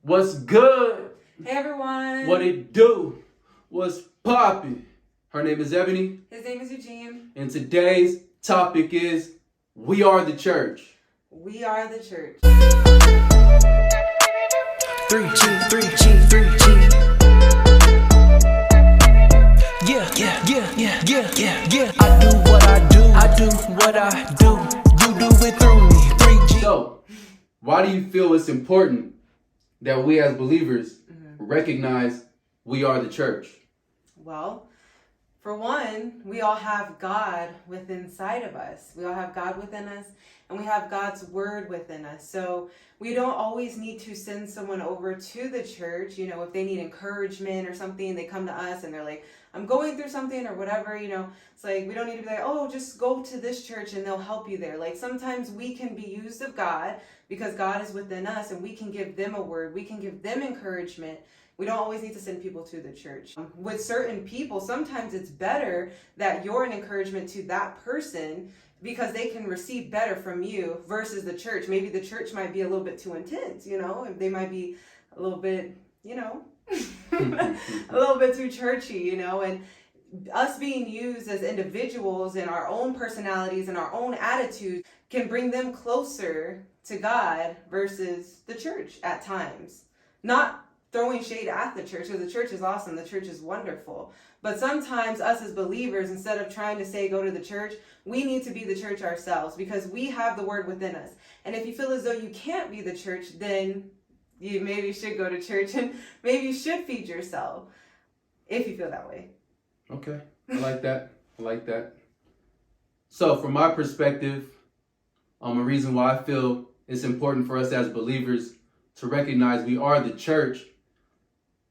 What's good? Hey everyone. What it do? What's poppin'? Her name is Ebony. His name is Eugene. And today's topic is We Are the Church. We are the church. 3G, 3G, 3G. Yeah. I do what I do. I do what I do. You do it through me. 3G. So, why do you feel it's important that we as believers recognize we are the church? Well, for one, we all have God within inside of us. We all have God within us, and we have God's word within us. So we don't always need to send someone over to the church. You know, if they need encouragement or something, they come to us and they're like, I'm going through something or whatever, you know. It's like, we don't need to be like, oh, just go to this church and they'll help you there. Like, sometimes we can be used of God because God is within us and we can give them a word. We can give them encouragement. We don't always need to send people to the church. With certain people, sometimes it's better that you're an encouragement to that person because they can receive better from you versus the church. Maybe the church might be a little bit too intense, you know, and they might be a little bit, you know, a little bit too churchy, you know, and us being used as individuals and our own personalities and our own attitudes can bring them closer to God versus the church at times. Not throwing shade at the church, because the church is awesome, the church is wonderful. But sometimes us as believers, instead of trying to say go to the church, we need to be the church ourselves because we have the word within us. And if you feel as though you can't be the church, then you maybe should go to church and maybe you should feed yourself if you feel that way. Okay, I like that. So from my perspective, a reason why I feel it's important for us as believers to recognize we are the church.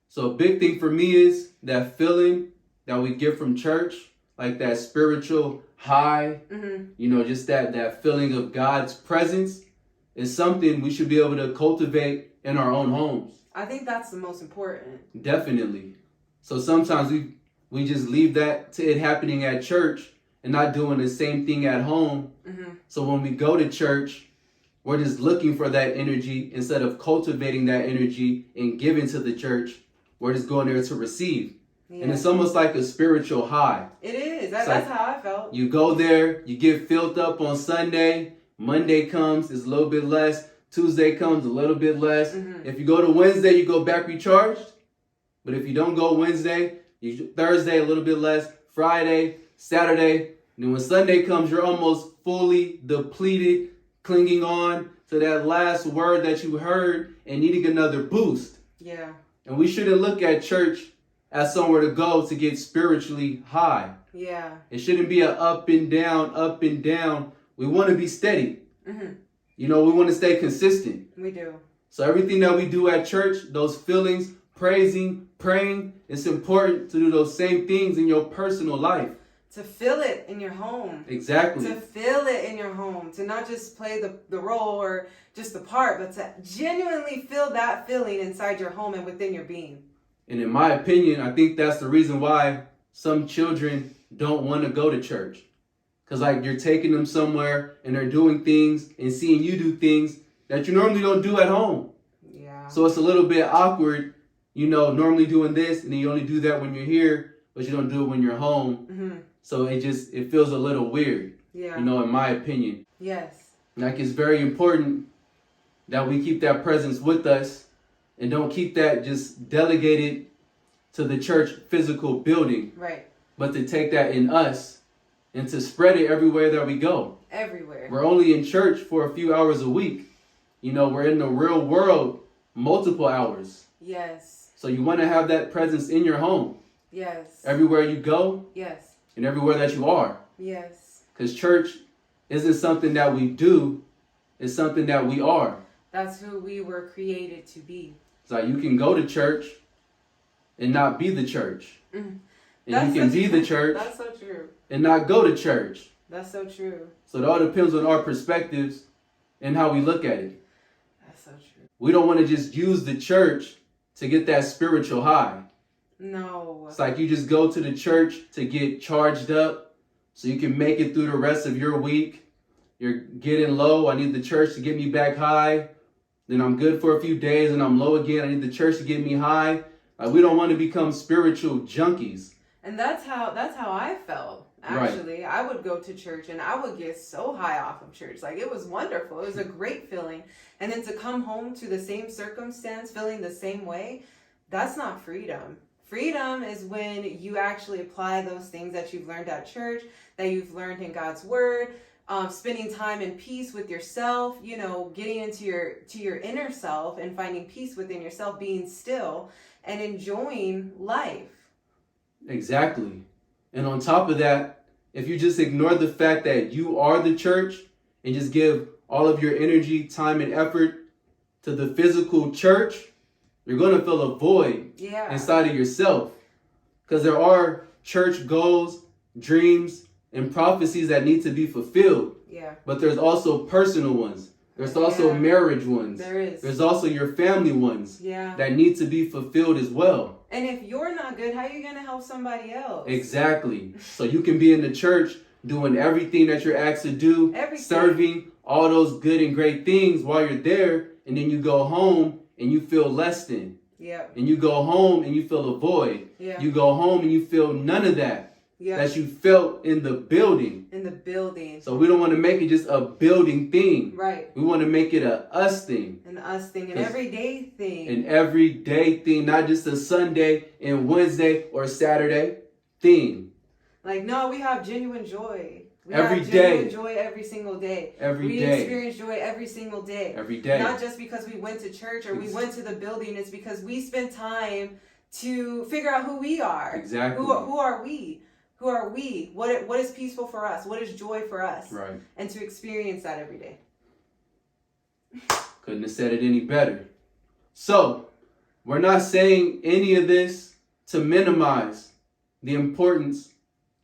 So a big thing for me is that feeling that we get from church, like that spiritual high, you know, just that feeling of God's presence is something we should be able to cultivate in our own homes. I think that's the most important. Definitely. So sometimes we just leave that to it happening at church and not doing the same thing at home. So when we go to church, we're just looking for that energy instead of cultivating that energy and giving to the church. We're just going there to receive. Yeah. And it's almost like a spiritual high. It is. That's how I felt. You go there, you get filled up on Sunday. Monday comes, it's a little bit less. Tuesday comes, a little bit less. If you go to Wednesday, you go back recharged. But if you don't go Wednesday, Thursday, a little bit less. Friday, Saturday. And then when Sunday comes, you're almost fully depleted, clinging on to that last word that you heard and needing another boost. Yeah. And we shouldn't look at church as somewhere to go to get spiritually high. Yeah. It shouldn't be an up and down, up and down. We want to be steady. You know, we want to stay consistent. We do. So everything that we do at church, those feelings, praising, praying, it's important to do those same things in your personal life. To feel it in your home. Exactly. To feel it in your home. To not just play the role or just the part, but to genuinely feel that feeling inside your home and within your being. And in my opinion, I think that's the reason why some children don't want to go to church. Because like you're taking them somewhere and they're doing things and seeing you do things that you normally don't do at home. Yeah. So it's a little bit awkward, you know, normally doing this and then you only do that when you're here, but you don't do it when you're home. So it feels a little weird, you know, in my opinion. Yes. Like it's very important that we keep that presence with us and don't keep that just delegated to the church physical building. Right. But to take that in us and to spread it everywhere that we go. Everywhere. We're only in church for a few hours a week. You know, we're in the real world multiple hours. Yes. So you want to have that presence in your home. Yes. Everywhere you go. Yes. And everywhere that you are. Yes. Because church isn't something that we do. It's something that we are. That's who we were created to be. It's like you can go to church and not be the church. And That's you can so be true. the church That's so true. and not go to church. That's so true. So it all depends on our perspectives and how we look at it. That's so true. We don't want to just use the church to get that spiritual high. No. It's like you just go to the church to get charged up so you can make it through the rest of your week. You're getting low. I need the church to get me back high. then I'm good for a few days and I'm low again. I need the church to get me high. Like, we don't want to become spiritual junkies. And that's how I felt. Actually, I would go to church and I would get so high off of church. Like, it was wonderful. It was a great feeling. And then to come home to the same circumstance, feeling the same way, that's not freedom. Freedom is when you actually apply those things that you've learned at church, that you've learned in God's word, spending time in peace with yourself, you know, getting into your inner self and finding peace within yourself, being still and enjoying life. Exactly. And on top of that, if you just ignore the fact that you are the church and just give all of your energy, time, and effort to the physical church, you're going to feel a void inside of yourself. Because there are church goals, dreams, and prophecies that need to be fulfilled. Yeah. But there's also personal ones. There's also marriage ones. There is. There's also your family ones that need to be fulfilled as well. And if you're not good, how are you going to help somebody else? Exactly. So you can be in the church doing everything that you're asked to do, serving all those good and great things while you're there, and then you go home and you feel less than. Yeah. And you go home and you feel a void. Yeah. You go home and you feel none of that. Yeah. That you felt in the building. In the building. So we don't want to make it just a building thing. Right. We want to make it a us thing. An us thing. An everyday thing. An everyday thing. Not just a Sunday and Wednesday or Saturday thing. Like, no, we have genuine joy. We Every have day. genuine joy every single day. We experience joy every single day. Every day. Not just because we went to church or we went to the building. It's because we spent time to figure out who we are. Exactly. Who are we? Who are we? What is peaceful for us? What is joy for us? Right. And to experience that every day. Couldn't have said it any better. So, we're not saying any of this to minimize the importance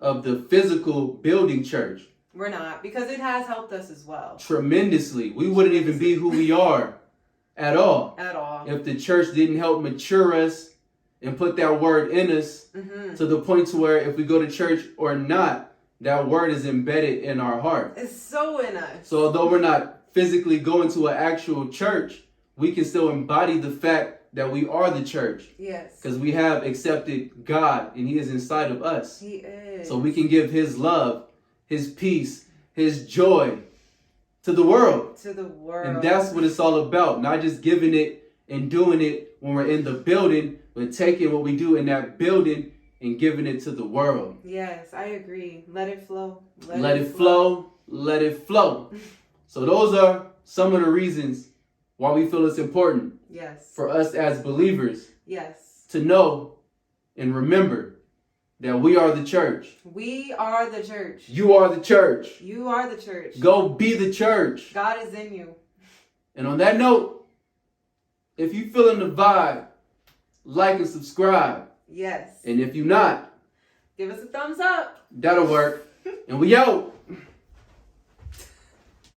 of the physical building church. We're not, because it has helped us as well. Tremendously. We wouldn't even be who we are at all. At all. If the church didn't help mature us and put that word in us to the point to where if we go to church or not, that word is embedded in our heart. It's so in us. So although we're not physically going to an actual church, we can still embody the fact that we are the church. Yes. Because we have accepted God and He is inside of us. He is. So we can give His love, His peace, His joy to the world. To the world. And that's what it's all about. Not just giving it and doing it when we're in the building, but taking what we do in that building and giving it to the world. Yes, I agree. Let it flow. Let it flow. Let it flow. So those are some of the reasons why we feel it's important for us as believers to know and remember that we are the church. We are the church. You are the church. You are the church. Go be the church. God is in you. And on that note, if you feeling the vibe, like and subscribe. Yes. And if you're not, give us a thumbs up. that'll work. And we out.